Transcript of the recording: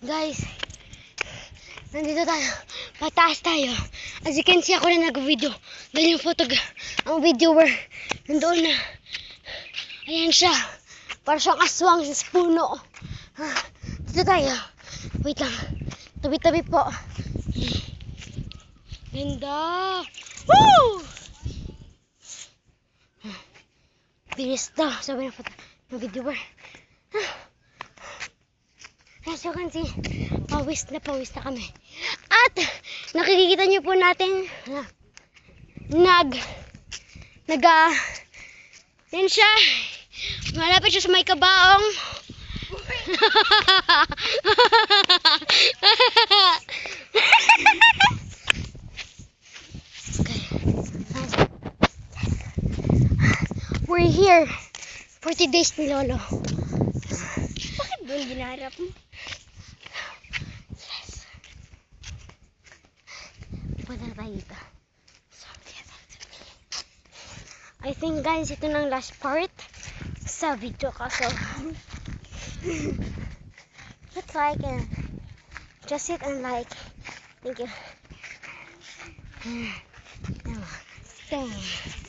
Guys, nandito tayo. Pataas tayo. As you can see, ako na nag-video. Dahil yung ang viewer, nandoon na. Ayan siya. Para siyang aswang sa puno. Dito tayo. Wait lang. Tabi-tabi po. Ganda. Woo! Bilis daw. Sabi ng viewer. As you can see, pawis na kami. At nakikita niyo po natin yan siya. Malapit siya sa may kabaong. We're here. 40 days ni Lolo. Bakit doon ginarap mo? Punta na tayo dito. I think guys, ito na ang last part sa video kasi just like and just sit and like. Thank you. Thank you.